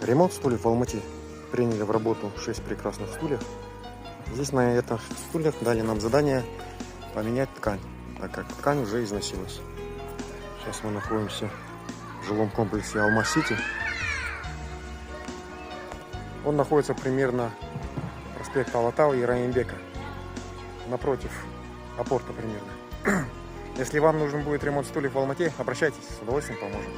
Ремонт стульев в Алмате. Приняли в работу 6 прекрасных стульев. Здесь на этих стульях дали нам задание поменять ткань, так как ткань уже износилась. Сейчас мы находимся в жилом комплексе Алма-Сити. Он находится примерно проспект Алатау и Раимбека. Напротив апорта примерно. Если вам нужен будет ремонт стульев в Алмате, обращайтесь, с удовольствием поможем.